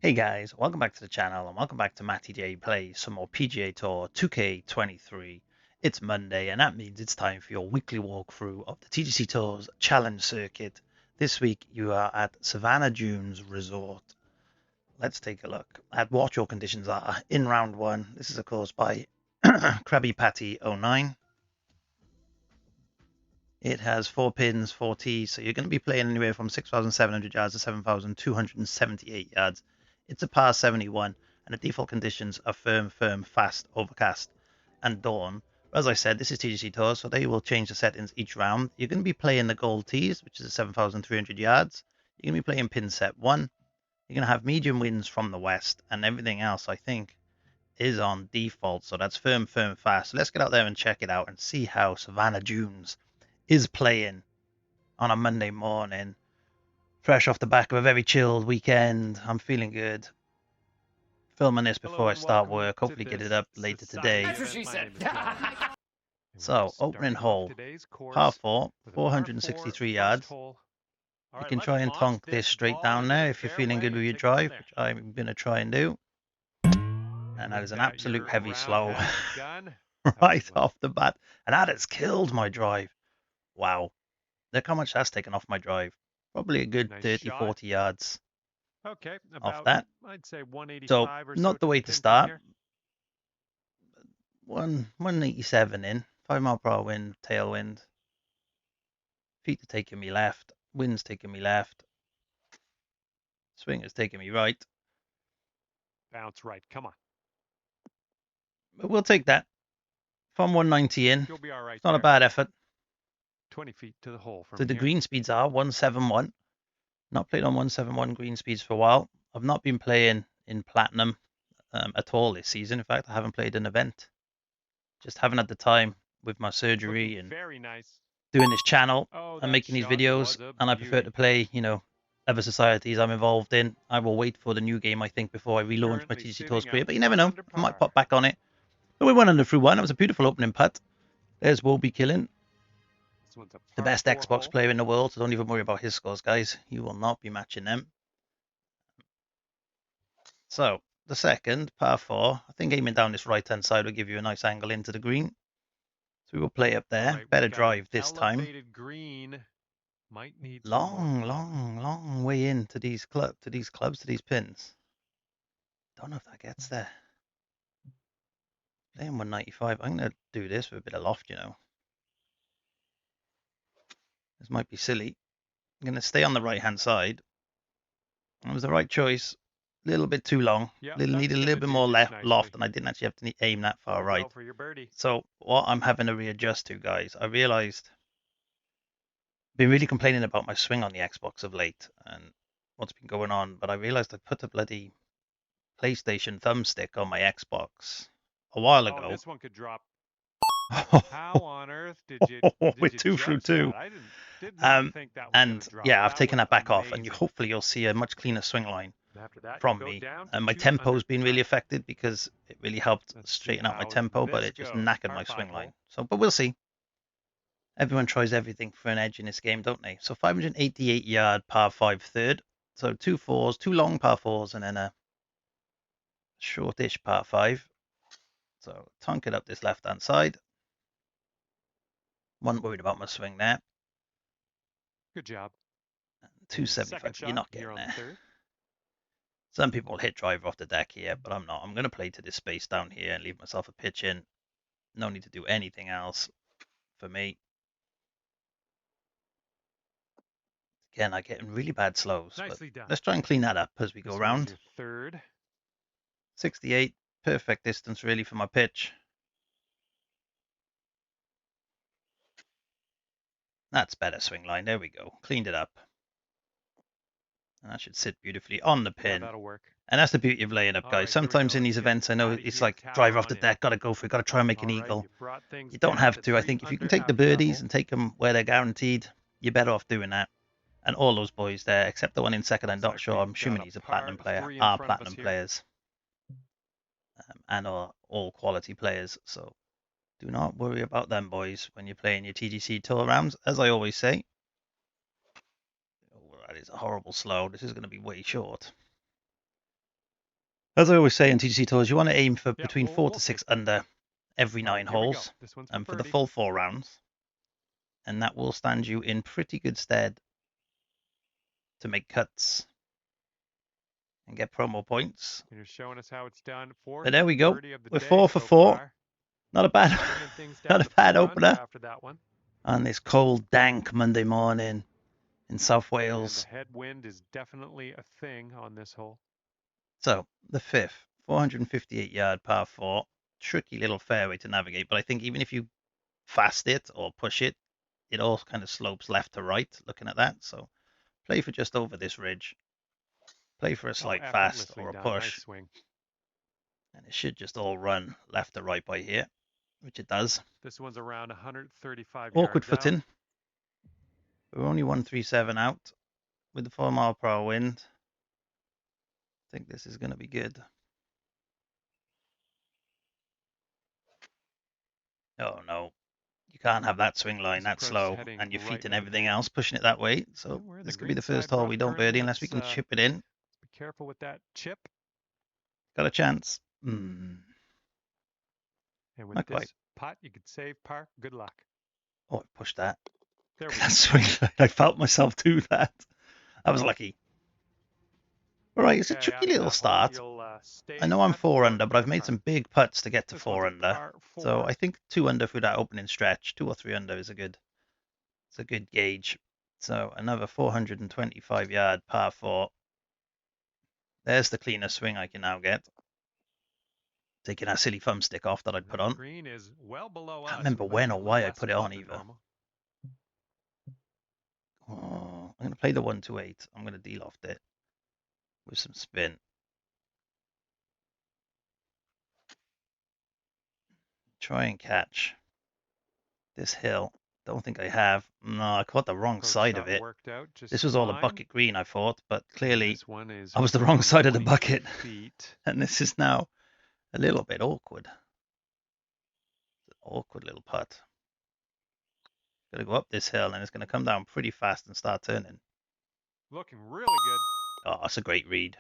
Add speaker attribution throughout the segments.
Speaker 1: Hey guys, welcome back to the channel and welcome back to Matty J Plays some more PGA Tour 2K23. It's Monday and that means it's time for your weekly walkthrough of the TGC Tours Challenge Circuit. This week you are at Savannah Dunes Resort. Let's take a look at what your conditions are in round one. This is of course by Krabby Patty 09. It has 4 pins, 4 tees, so you're going to be playing anywhere from 6,700 yards to 7,278 yards. It's a par 71, and the default conditions are firm, fast, overcast, and dawn. As I said, this is TGC Tours, so they will change the settings each round. You're going to be playing the gold tees, which is 7,300 yards. You're going to be playing pin set 1. You're going to have medium winds from the west, and everything else, I think, is on default. So that's firm, fast. So let's get out there and check it out and see how Savannah Dunes is playing on a Monday morning, fresh off the back of a very chilled weekend. I'm feeling good. Filming this before I start work. Hopefully get it up later today.
Speaker 2: That's what she said.
Speaker 1: So, opening hole, par 4, 463 yards. You can try and tonk this straight down there if you're feeling good with your drive, which I'm going to try and do. And that is an absolute heavy slow right off the bat. And that has killed my drive. Wow. Look how much that's taken off my drive. Probably a good 30, 40 yards off that.
Speaker 2: I'd say 185
Speaker 1: so
Speaker 2: or so
Speaker 1: not the way to
Speaker 2: pin
Speaker 1: start.
Speaker 2: here.
Speaker 1: 187 in, 5 mile per hour wind, tailwind. Feet are taking me left. Wind's taking me left. Swinger's taking me right.
Speaker 2: Bounce right. Come on.
Speaker 1: But we'll take that. From 190 in,
Speaker 2: You'll be all right.
Speaker 1: it's not a bad effort.
Speaker 2: 20 feet to the hole from
Speaker 1: So the
Speaker 2: here.
Speaker 1: green speeds are 171. Not played on 171 green speeds for a while. I've not been playing in platinum at all this season. In fact, I haven't played an event. Just haven't had the time with my surgery
Speaker 2: Looking
Speaker 1: and
Speaker 2: very nice.
Speaker 1: doing this channel
Speaker 2: Oh,
Speaker 1: and
Speaker 2: that
Speaker 1: making these
Speaker 2: shot
Speaker 1: videos.
Speaker 2: was a
Speaker 1: And I prefer to play, other societies I'm involved in. I will wait for the new game, I think, before I relaunch my
Speaker 2: Currently
Speaker 1: TGC Tours
Speaker 2: sitting
Speaker 1: career.
Speaker 2: at
Speaker 1: But you never
Speaker 2: 1
Speaker 1: know.
Speaker 2: under
Speaker 1: I might
Speaker 2: par.
Speaker 1: pop back on it. But we went under through one. It was a beautiful opening putt. There's Wolby Killing,
Speaker 2: This one's a
Speaker 1: the
Speaker 2: par
Speaker 1: best
Speaker 2: 4
Speaker 1: Xbox
Speaker 2: hole.
Speaker 1: player in the world. So don't even worry about his scores, guys. You will not be matching them. So the second, par 4. I think aiming down this right-hand side will give you a nice angle into the green. So we will play up there.
Speaker 2: Right,
Speaker 1: Better
Speaker 2: we've got
Speaker 1: drive
Speaker 2: an
Speaker 1: this time.
Speaker 2: elevated green. Might need some more
Speaker 1: Long way into these clubs, to these pins. Don't know if that gets there. Playing 195. I'm going to do this with a bit of loft, This might be silly. I'm going to stay on the right-hand side. It was the right choice. A little bit too long.
Speaker 2: Yeah,
Speaker 1: Needed a little bit more loft, and I didn't actually have to aim that far right.
Speaker 2: Well for your birdie.
Speaker 1: So what I'm having to readjust to, guys, I realized I've been really complaining about my swing on the Xbox of late and what's been going on, but I realized I put a bloody PlayStation thumbstick on my Xbox a while ago.
Speaker 2: Oh, this one could drop. How on earth did you?
Speaker 1: With 2 through 2.
Speaker 2: I did not think that was
Speaker 1: and
Speaker 2: drop.
Speaker 1: yeah, I've taken
Speaker 2: was
Speaker 1: that back off, and
Speaker 2: amazing.
Speaker 1: hopefully you'll see a much cleaner swing line
Speaker 2: After that,
Speaker 1: from
Speaker 2: you go
Speaker 1: me.
Speaker 2: down
Speaker 1: And my
Speaker 2: to
Speaker 1: tempo's been really
Speaker 2: under
Speaker 1: affected because it really helped
Speaker 2: Let's
Speaker 1: straighten
Speaker 2: see
Speaker 1: out my
Speaker 2: how
Speaker 1: tempo, but
Speaker 2: this
Speaker 1: it just
Speaker 2: goes.
Speaker 1: knackered
Speaker 2: Par
Speaker 1: my
Speaker 2: 5
Speaker 1: swing
Speaker 2: hole.
Speaker 1: line. So, but we'll see. Everyone tries everything for an edge in this game, don't they? So 588 yard par 5 third. So 2 fours, 2 long par 4s, and then a shortish par 5. So tonk it up this left-hand side. Wasn't worried about my swing there.
Speaker 2: Good job.
Speaker 1: 275, you're not getting there. Some people will hit driver off the deck here, but I'm not. I'm going to play to this space down here and leave myself a pitch in. No need to do anything else for me. Again, I'm getting really bad slows. But let's try and clean that up as we go around.
Speaker 2: Third.
Speaker 1: 68, perfect distance really for my pitch. That's better swing line. There we go. Cleaned it up. And that should sit beautifully on the pin.
Speaker 2: Yeah, that'll work.
Speaker 1: And that's the beauty of laying up, guys. Sometimes in these events, I know it's like driver off the deck, got to go for it, got to try and make an eagle. You don't have to. I think if you can take the birdies and take them where they're guaranteed, you're better off doing that. And all those boys there, except the one in second, I'm not sure. I'm assuming he's a platinum player, are platinum players. And are all quality players. So do not worry about them, boys, when you're playing your TGC Tour rounds. As I always say, oh, that is a horrible slow. This is going to be way short. As I always say in TGC Tours, you want to aim for
Speaker 2: Yeah,
Speaker 1: between 4 to 6
Speaker 2: see.
Speaker 1: under every
Speaker 2: All right,
Speaker 1: 9
Speaker 2: here we go.
Speaker 1: holes,
Speaker 2: This one's
Speaker 1: and for the
Speaker 2: birdie.
Speaker 1: full 4 rounds, and that will stand you in pretty good stead to make cuts and get promo points.
Speaker 2: And you're showing us how it's done.
Speaker 1: But
Speaker 2: Fourth
Speaker 1: there we go.
Speaker 2: birdie of the
Speaker 1: We're
Speaker 2: day
Speaker 1: 4 for
Speaker 2: so
Speaker 1: 4.
Speaker 2: far.
Speaker 1: Not a bad,
Speaker 2: Bringing things
Speaker 1: not
Speaker 2: down
Speaker 1: a
Speaker 2: to
Speaker 1: bad
Speaker 2: 4 under
Speaker 1: opener
Speaker 2: after that one.
Speaker 1: on this cold, dank Monday morning in South
Speaker 2: And
Speaker 1: Wales.
Speaker 2: the headwind is definitely a thing on this hole.
Speaker 1: So the fifth, 458-yard par 4, tricky little fairway to navigate. But I think even if you fast it or push it, it all kind of slopes left to right. Looking at that, so play for just over this ridge. Play for a slight fast or a
Speaker 2: Done. Nice
Speaker 1: push,
Speaker 2: swing.
Speaker 1: and it should just all run left to right by here, which it does.
Speaker 2: This one's around 135
Speaker 1: Awkward
Speaker 2: yards
Speaker 1: footing.
Speaker 2: out.
Speaker 1: We're only 137 out with the 4-mile-per-hour wind. I think this is going to be good. Oh no, you can't have that swing line that slow and your feet and everything else pushing it that way. So this could be the first hole we don't birdie unless we can chip it in.
Speaker 2: Be careful with that chip.
Speaker 1: Got a chance. And
Speaker 2: with
Speaker 1: Not
Speaker 2: this
Speaker 1: quite.
Speaker 2: putt, you could save par. Good luck.
Speaker 1: Oh, I pushed that.
Speaker 2: There we
Speaker 1: That swing line, I felt myself do that. I was lucky. All right, it's a tricky little start. I know I'm 4 under, but I've made some big putts to get to 4 under. So I think 2 under through that opening stretch, 2 or 3 under is a good gauge. So another 425-yard par 4. There's the cleanest swing I can now get. Taking that silly thumbstick off that I'd put on.
Speaker 2: Green is well below us.
Speaker 1: Can't remember when or why I put it on either. Oh, I'm going to play the 128. I'm going to de-loft it with some spin. Try and catch this hill. Don't think I have. No, I caught the wrong side of it. This was all a bucket green, I thought, but clearly I was the wrong side of the bucket. And this is now a little bit awkward. It's an awkward little putt. Got to go up this hill, and it's going to come down pretty fast and start turning.
Speaker 2: Looking really good.
Speaker 1: Oh, that's a great read.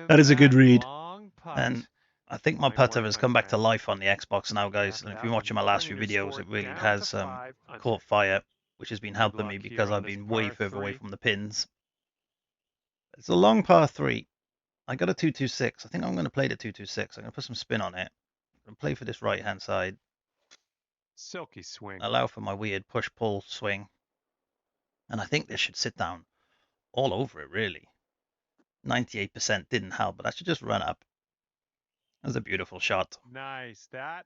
Speaker 1: That is a good read. And I think my putter has come back to life on the Xbox now, guys. And if you're watching my last few videos, it really has caught fire, which has been helping me because I've been way further away from the pins. It's a long par 3. I got a 226. I think I'm going to play the 226. I'm going to put some spin on it and play for this right-hand side.
Speaker 2: Silky swing.
Speaker 1: Allow for my weird push-pull swing. And I think this should sit down all over it, really. 98% didn't help, but I should just run up. That was a beautiful shot.
Speaker 2: Nice. That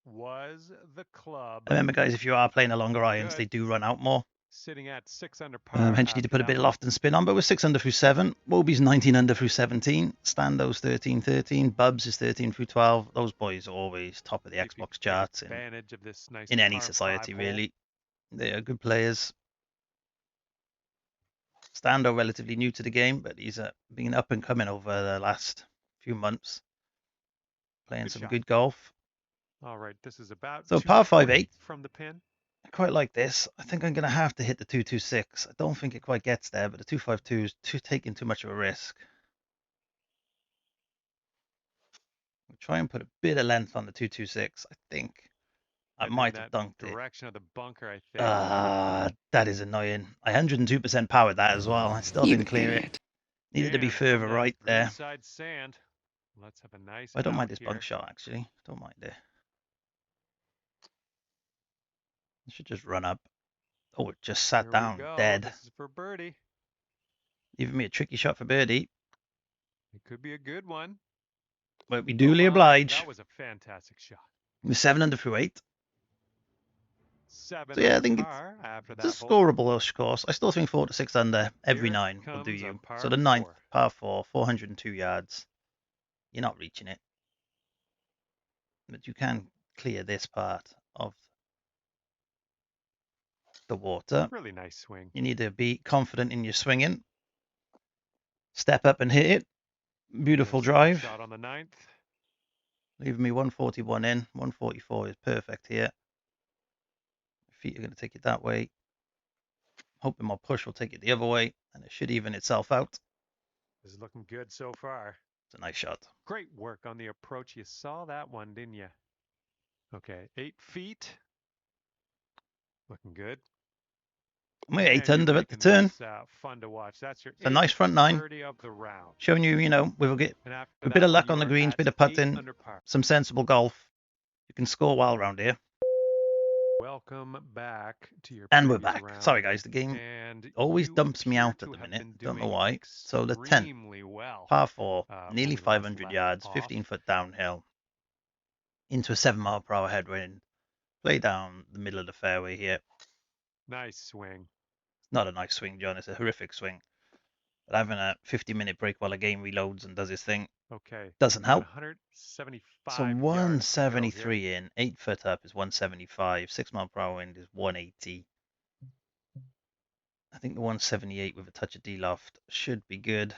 Speaker 2: was the club.
Speaker 1: Remember, guys, if you are playing the longer irons, they do run out more.
Speaker 2: Sitting at 6 under par.
Speaker 1: Hence, you need to put a bit of loft and spin on, but we're 6 under through 7. Wobie's 19 under through 17. Stando's 13-13. Bubs is 13 through 12. Those boys are always top of the Xbox charts in any society, really. They are good players. Stando relatively new to the game, but he's been up and coming over the last few months. Playing some good golf.
Speaker 2: All right, this is about
Speaker 1: so par 5-8
Speaker 2: from the pin.
Speaker 1: I quite like this. I think I'm going to have to hit the 226. I don't think it quite gets there, but the 252 is taking too much of a risk. I'll try and put a bit of length on the 226. I think I might have dunked it.
Speaker 2: Direction of the bunker, I think.
Speaker 1: That is annoying. I 102% powered that as well. I still didn't clear it. Needed to be further right there.
Speaker 2: Sand. Let's have a nice.
Speaker 1: I don't mind this bunk shot, actually. Don't mind it. I should just run up. Oh, it just sat down, dead.
Speaker 2: This is for birdie.
Speaker 1: Leaving me a tricky shot for birdie.
Speaker 2: It could be a good one.
Speaker 1: But we duly oblige.
Speaker 2: That was a fantastic shot.
Speaker 1: We're 7 under through 8.
Speaker 2: 7
Speaker 1: so yeah, I think it's a scoreable-ish course. I still think 4 to 6 under every 9 will do you. So the 9th, par 4, 402 yards. You're not reaching it. But you can clear this part of the water.
Speaker 2: Really nice swing.
Speaker 1: You need to be confident in your swinging. Step up and hit it. Beautiful drive.
Speaker 2: Shot on the 9th.
Speaker 1: Leaving me 141 in. 144 is perfect here. Feet are going to take it that way. Hoping my push will take it the other way, and it should even itself out.
Speaker 2: This is looking good so far.
Speaker 1: It's a nice shot.
Speaker 2: Great work on the approach. You saw that one, didn't you? Okay, 8 feet. Looking good.
Speaker 1: We're 8
Speaker 2: And you're
Speaker 1: under at the
Speaker 2: making
Speaker 1: turn.
Speaker 2: this fun to watch. That's your
Speaker 1: It's a
Speaker 2: 8th
Speaker 1: nice front 9.
Speaker 2: birdie of the round.
Speaker 1: Showing you, you know, we'll get
Speaker 2: And after
Speaker 1: a bit
Speaker 2: that
Speaker 1: of
Speaker 2: one,
Speaker 1: luck on the
Speaker 2: you're
Speaker 1: greens,
Speaker 2: at
Speaker 1: bit of
Speaker 2: 8
Speaker 1: putting,
Speaker 2: under par.
Speaker 1: some sensible golf. You can score well around here.
Speaker 2: Welcome back to your
Speaker 1: And we're
Speaker 2: previous
Speaker 1: back.
Speaker 2: round.
Speaker 1: Sorry, guys. The game
Speaker 2: And
Speaker 1: always
Speaker 2: you
Speaker 1: dumps me
Speaker 2: appear
Speaker 1: out
Speaker 2: to
Speaker 1: at the
Speaker 2: have
Speaker 1: minute.
Speaker 2: been
Speaker 1: Don't know
Speaker 2: doing
Speaker 1: why. So the 10th,
Speaker 2: extremely well.
Speaker 1: par 4, nearly
Speaker 2: only the ones
Speaker 1: 500
Speaker 2: left
Speaker 1: yards,
Speaker 2: off.
Speaker 1: 15-foot downhill, into a 7-mile-per-hour headwind. Play down the middle of the fairway here.
Speaker 2: Nice swing.
Speaker 1: It's not a nice swing, John. It's a horrific swing. But having a 50-minute break while the game reloads and does its thing
Speaker 2: Okay.
Speaker 1: doesn't
Speaker 2: You got
Speaker 1: help.
Speaker 2: 175
Speaker 1: So
Speaker 2: yards to go here.
Speaker 1: 173 in, 8 foot up is 175, 6-mile-per-hour wind is 180. I think the 178 with a touch of D-loft should be good.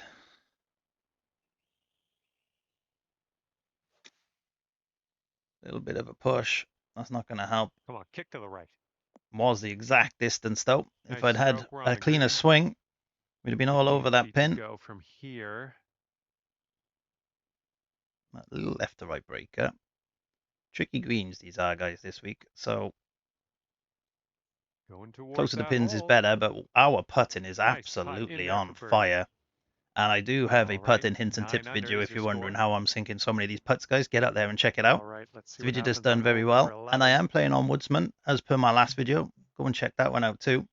Speaker 1: A little bit of a push. That's not going to help.
Speaker 2: Come on, kick to the right.
Speaker 1: Was the exact distance though.
Speaker 2: Nice
Speaker 1: If I'd had
Speaker 2: stroke. We're on
Speaker 1: a
Speaker 2: the
Speaker 1: cleaner
Speaker 2: green.
Speaker 1: swing, we'd have been all
Speaker 2: 15
Speaker 1: over that
Speaker 2: feet
Speaker 1: pin.
Speaker 2: to go from here.
Speaker 1: A little left to right breaker. Tricky greens these are, guys, this week. So
Speaker 2: Going towards
Speaker 1: closer to
Speaker 2: that
Speaker 1: pins is
Speaker 2: hole.
Speaker 1: better, but our putting is
Speaker 2: Nice putt in
Speaker 1: absolutely
Speaker 2: there
Speaker 1: on
Speaker 2: for birdie.
Speaker 1: fire. And I do have a
Speaker 2: All right,
Speaker 1: putting hints and
Speaker 2: 9
Speaker 1: tips
Speaker 2: under
Speaker 1: video
Speaker 2: is
Speaker 1: if
Speaker 2: your
Speaker 1: you're wondering
Speaker 2: score.
Speaker 1: how I'm sinking so many of these putts, guys. Get out there and check it out.
Speaker 2: All right, let's see
Speaker 1: This
Speaker 2: what
Speaker 1: video just
Speaker 2: happens
Speaker 1: done
Speaker 2: on
Speaker 1: very
Speaker 2: hole
Speaker 1: well.
Speaker 2: number
Speaker 1: And I
Speaker 2: 11.
Speaker 1: am playing on Woodsman as per my last video. Go and check that one out too.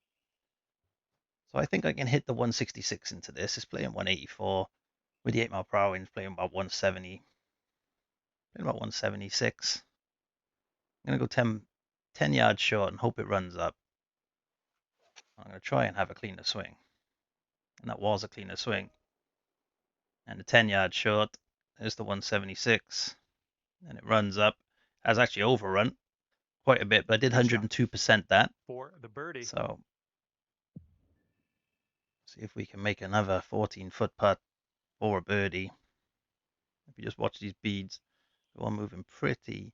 Speaker 1: So I think I can hit the 166 into this. It's playing 184 with the 8-mile-per-hour wind playing about 170. Playing about 176. I'm going to go 10 yards short and hope it runs up. I'm going to try and have a cleaner swing. And that was a cleaner swing. And the 10 yards short, there's the 176. And it runs up. Has actually overrun quite a bit, but I did 102% that.
Speaker 2: For the birdie.
Speaker 1: So see if we can make another 14-foot putt for a birdie. If you just watch these beads, they're all moving pretty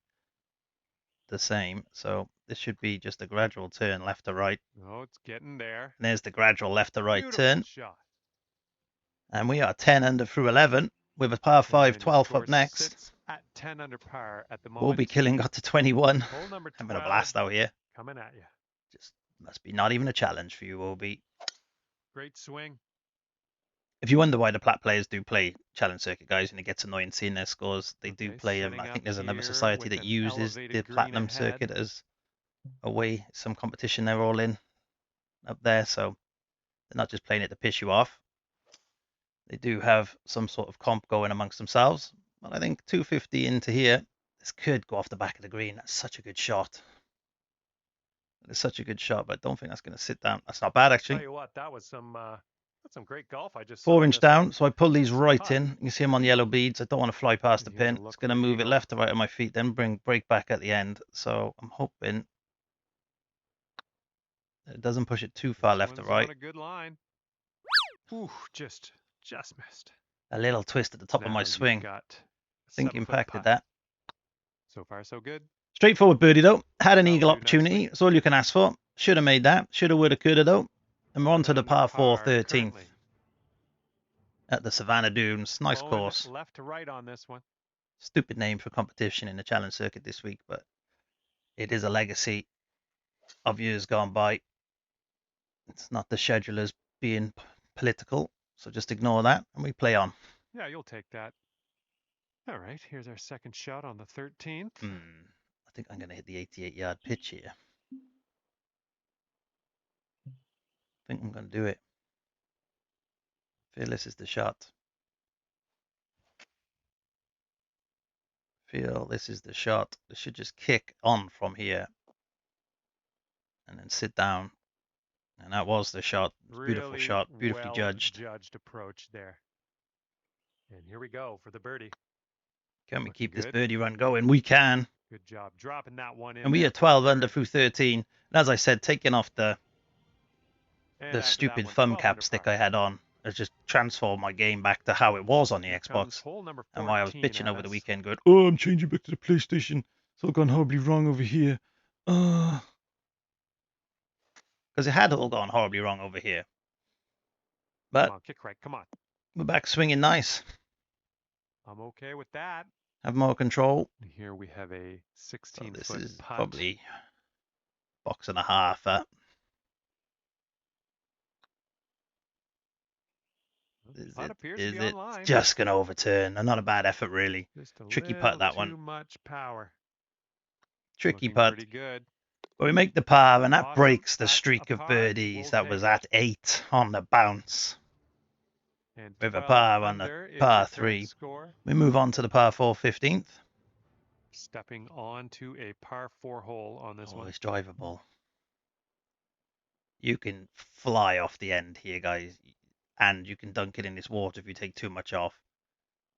Speaker 1: the same. So this should be just a gradual turn left to right.
Speaker 2: Oh, it's getting there.
Speaker 1: And there's the gradual left to right
Speaker 2: Beautiful
Speaker 1: turn.
Speaker 2: shot.
Speaker 1: And we are 10 under through 11 with a par 5
Speaker 2: And
Speaker 1: 12
Speaker 2: score
Speaker 1: up next.
Speaker 2: sits at 10 under par at the moment.
Speaker 1: We'll be killing up to 21.
Speaker 2: Hole number 12.
Speaker 1: Having a blast out here.
Speaker 2: Coming at you.
Speaker 1: Just must be not even a challenge for you, Obi.
Speaker 2: Great swing.
Speaker 1: If you wonder why the plat players do play challenge circuit, guys, and it gets annoying seeing their scores, they do play them. I think there's another society that uses the platinum circuit as a way, some competition they're all in up there. So they're not just playing it to piss you off. They do have some sort of comp going amongst themselves. But I think 250 into here, this could go off the back of the green. That's such a good shot. It's such a good shot, but I don't think that's going to sit down. That's not bad, actually.
Speaker 2: Tell you what, that was some great golf. I just
Speaker 1: 4-inch down, so I pull these
Speaker 2: Some
Speaker 1: right
Speaker 2: putt.
Speaker 1: in. You can see them on the yellow beads. I don't want to fly past the
Speaker 2: Here's a
Speaker 1: pin.
Speaker 2: look
Speaker 1: It's going to move it
Speaker 2: leading
Speaker 1: left to right on my feet, then break back at the end. So I'm hoping it doesn't push it too far left to right.
Speaker 2: On a good line. Ooh, just missed.
Speaker 1: A little twist at the top of my swing. I think impacted that.
Speaker 2: So far, so good.
Speaker 1: Straightforward birdie though. Had an
Speaker 2: That'll
Speaker 1: eagle
Speaker 2: do
Speaker 1: opportunity.
Speaker 2: nicely.
Speaker 1: That's all you can ask for. Should have made that. Should have, would have, could have though. And we're on to the par 4 13th
Speaker 2: currently.
Speaker 1: at the Savannah Dunes. Nice
Speaker 2: Going
Speaker 1: course.
Speaker 2: left to right on this one.
Speaker 1: Stupid name for competition in the challenge circuit this week, but it is a legacy of years gone by. It's not the schedulers being political, so just ignore that and we play on.
Speaker 2: Yeah, you'll take that. All right, here's our second shot on the 13th.
Speaker 1: I think I'm going to hit the 88-yard pitch here. I think I'm going to do it. Feel this is the shot. Feel this is the shot. It should just kick on from here and then sit down. And that was the shot. Beautiful
Speaker 2: Really
Speaker 1: shot. Beautifully
Speaker 2: well
Speaker 1: judged.
Speaker 2: approach there. And here we go for the birdie.
Speaker 1: Can we
Speaker 2: Looking
Speaker 1: keep this
Speaker 2: good.
Speaker 1: birdie run going? We can.
Speaker 2: Good job dropping that one in.
Speaker 1: And we are 12 under through 13. And as I said, taking off the stupid thumb cap stick I had on has just transformed my game back to how it was on the Xbox. And why I was bitching over the weekend going, oh, I'm changing back to the PlayStation. It's all gone horribly wrong over here. Because it had all gone horribly wrong over here. But
Speaker 2: Come on, kick right. Come on.
Speaker 1: we're back swinging nice.
Speaker 2: I'm okay with that.
Speaker 1: Have more control.
Speaker 2: And here we have a
Speaker 1: So
Speaker 2: 16-foot
Speaker 1: this is
Speaker 2: putt.
Speaker 1: probably box and a half.
Speaker 2: Putt appears to
Speaker 1: Is
Speaker 2: be
Speaker 1: it
Speaker 2: online.
Speaker 1: just going to overturn? And not a bad effort, really.
Speaker 2: Just a
Speaker 1: Tricky putt,
Speaker 2: little
Speaker 1: that
Speaker 2: too
Speaker 1: one.
Speaker 2: much power.
Speaker 1: Tricky
Speaker 2: Looking
Speaker 1: putt.
Speaker 2: pretty good.
Speaker 1: But we make the par, and that
Speaker 2: Awesome.
Speaker 1: breaks the
Speaker 2: That's
Speaker 1: streak
Speaker 2: a
Speaker 1: of
Speaker 2: par.
Speaker 1: birdies
Speaker 2: We'll
Speaker 1: that
Speaker 2: take
Speaker 1: was
Speaker 2: it.
Speaker 1: at 8 on the bounce.
Speaker 2: And
Speaker 1: With a
Speaker 2: 12
Speaker 1: par on the
Speaker 2: under is
Speaker 1: par
Speaker 2: your current
Speaker 1: 3.
Speaker 2: score.
Speaker 1: We move on to the par 4 15th.
Speaker 2: Stepping on to a par 4 hole on this one.
Speaker 1: It's drivable. You can fly off the end here, guys. And you can dunk it in this water if you take too much off.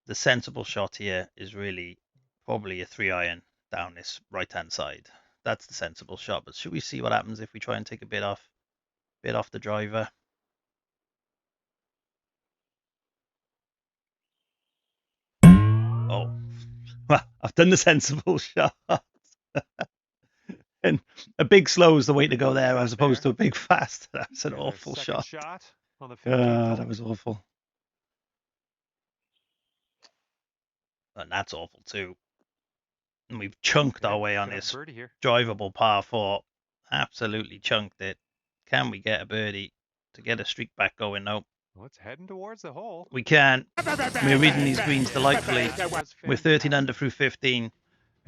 Speaker 1: The sensible shot here is really probably a 3-iron down this right-hand side. That's the sensible shot. But should we see what happens if we try and take a bit off the driver? Oh, well, I've done the sensible shot. And a big slow is the way to go there, as opposed to a big fast. That's an
Speaker 2: Here's
Speaker 1: awful
Speaker 2: our second
Speaker 1: shot.
Speaker 2: shot on the 15th hole.
Speaker 1: That was awful. And that's awful too. And we've chunked our way on this drivable par 4. Absolutely chunked it. Can we get a birdie to get a streak back going? Nope.
Speaker 2: Well, it's heading towards the hole.
Speaker 1: We can. We're reading these greens delightfully. We're 13 under through 15,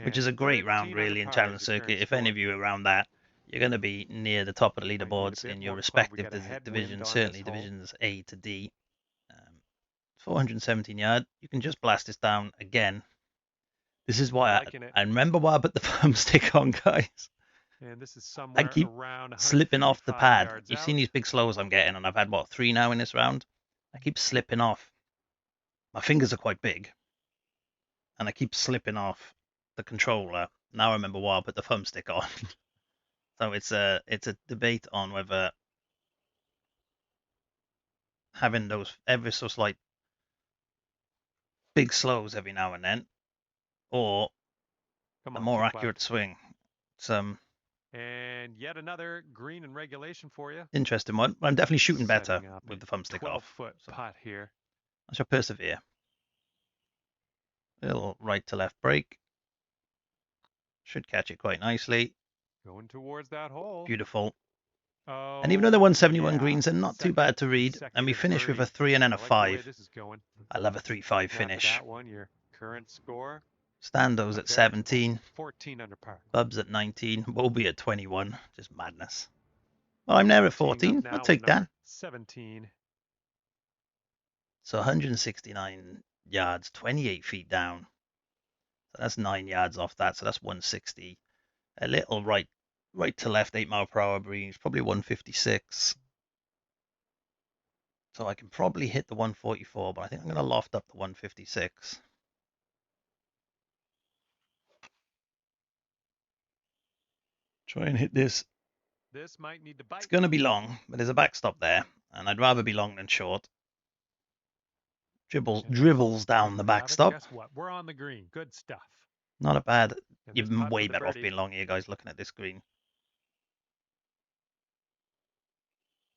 Speaker 1: which is a great round, really, in Challenge Circuit. If any of you are around that, you're going to be near the top of the leaderboards in your respective divisions, certainly divisions A to D. 417 yard. You can just blast this down again. This is why I remember why I put the thumbstick on, guys.
Speaker 2: And this is somewhere
Speaker 1: I keep slipping off the pad. You've seen these big slows I'm getting, and I've had, what, 3 now in this round? I keep slipping off. My fingers are quite big, and I keep slipping off the controller. Now I remember why I put the thumbstick on. So it's a debate on whether having those ever so slight big slows every now and then, or a more accurate swing. It's
Speaker 2: and yet another green and regulation for you.
Speaker 1: Interesting one. I'm definitely shooting better with the thumbstick off.
Speaker 2: 12-foot putt here.
Speaker 1: I shall persevere. A little right to left break. Should catch it quite nicely.
Speaker 2: Going towards that hole.
Speaker 1: Beautiful.
Speaker 2: Oh,
Speaker 1: and even though they're 171 greens, they're not too bad to read. And we finish with a 3 and then a 5. I love a 3-5 finish.
Speaker 2: That one, your current score.
Speaker 1: Stando's at 17.
Speaker 2: 14 under par.
Speaker 1: Bub's at 19. Bobby at 21. Just madness. Well, I'm there at 14. I'll take that.
Speaker 2: 17.
Speaker 1: So 169 yards, 28 feet down. So that's 9 yards off that. So that's 160. A little right to left, 8 mile per hour breeze, probably 156. So I can probably hit the 144, but I think I'm going to loft up to 156. Try and hit this.
Speaker 2: This might need to bite.
Speaker 1: It's going to be long, but there's a backstop there, and I'd rather be long than short. Dribbles down the backstop.
Speaker 2: Guess what? We're on the green. Good stuff.
Speaker 1: Not a bad. You're way better off being long here, guys, looking at this green.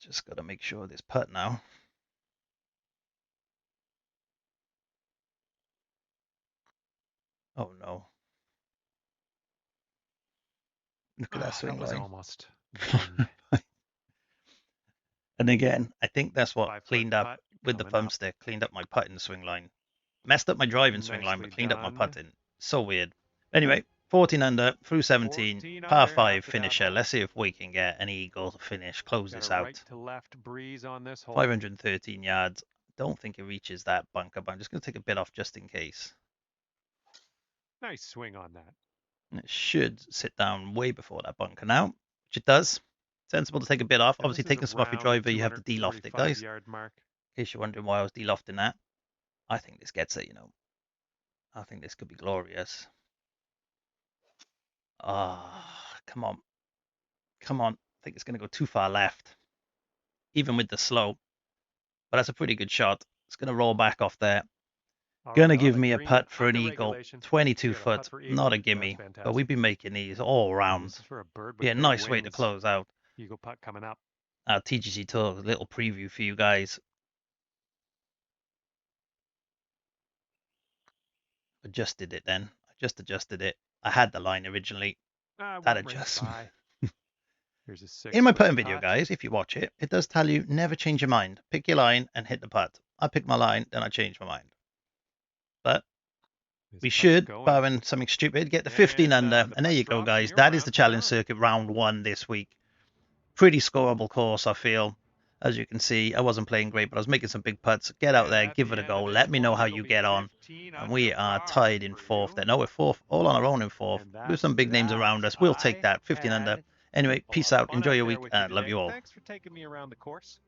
Speaker 1: Just got to make sure this putt now. Oh, no. Look at that swing line.
Speaker 2: Almost.
Speaker 1: And again, I think that's what cleaned up with the thumbstick. Cleaned up my putting swing line. Messed up my driving swing line, but cleaned up my putting. So weird. Anyway, 14 under through 17, par 5 finisher. Let's see if we can get an eagle to finish, close this out.
Speaker 2: Right to left breeze on this hole.
Speaker 1: 513 yards. Don't think it reaches that bunker, but I'm just going to take a bit off just in case.
Speaker 2: Nice swing on that.
Speaker 1: And it should sit down way before that bunker now, which it does. Sensible to take a bit off. Obviously, taking some off your driver, you have to de-loft it, guys. In case you're wondering why I was de-lofting that. I think this gets it, you know. I think this could be glorious. Come on. Come on. I think it's going to go too far left. Even with the slow. But that's a pretty good shot. It's going to roll back off there. Going to give me a putt for an eagle. 22 foot. Not a gimme. But we've been making these all around. Yeah, nice way to close out.
Speaker 2: Eagle putt coming up.
Speaker 1: Our TGC Tours, a little preview for you guys. adjusted it then. I just adjusted it. I had the line originally.
Speaker 2: I
Speaker 1: That
Speaker 2: went right
Speaker 1: adjusts.
Speaker 2: by. Here's a
Speaker 1: In my
Speaker 2: 6-foot
Speaker 1: putting video,
Speaker 2: putt.
Speaker 1: guys, if you watch it, it does tell you never change your mind. Pick your line and hit the putt. I picked my line, then I changed my mind. But
Speaker 2: This
Speaker 1: we
Speaker 2: putt's
Speaker 1: should,
Speaker 2: going.
Speaker 1: barring something stupid, get the 15
Speaker 2: And
Speaker 1: under.
Speaker 2: the
Speaker 1: And there
Speaker 2: putt
Speaker 1: you go,
Speaker 2: drops in
Speaker 1: guys.
Speaker 2: your
Speaker 1: That is the
Speaker 2: lap. Right
Speaker 1: Challenge
Speaker 2: on.
Speaker 1: Circuit round 1 this week. Pretty scoreable course, I feel. As you can see, I wasn't playing great, but I was making some big putts. Get out
Speaker 2: And
Speaker 1: there,
Speaker 2: at
Speaker 1: give
Speaker 2: the
Speaker 1: it a
Speaker 2: end
Speaker 1: go.
Speaker 2: of this
Speaker 1: Let me know
Speaker 2: one,
Speaker 1: how
Speaker 2: it'll
Speaker 1: you
Speaker 2: be
Speaker 1: get on.
Speaker 2: 15
Speaker 1: And
Speaker 2: under
Speaker 1: we are
Speaker 2: par
Speaker 1: tied in
Speaker 2: for
Speaker 1: 4th
Speaker 2: you.
Speaker 1: there. No, we're 4th, all on our own in 4th,
Speaker 2: And
Speaker 1: with some
Speaker 2: that's
Speaker 1: big names
Speaker 2: that.
Speaker 1: around us. We'll take
Speaker 2: I
Speaker 1: that, 15 under.
Speaker 2: had
Speaker 1: Anyway,
Speaker 2: a
Speaker 1: peace
Speaker 2: lot of
Speaker 1: out.
Speaker 2: fun
Speaker 1: Enjoy
Speaker 2: out
Speaker 1: your
Speaker 2: there
Speaker 1: week,
Speaker 2: with you
Speaker 1: and love
Speaker 2: today.
Speaker 1: you all.
Speaker 2: Thanks for taking me around the course.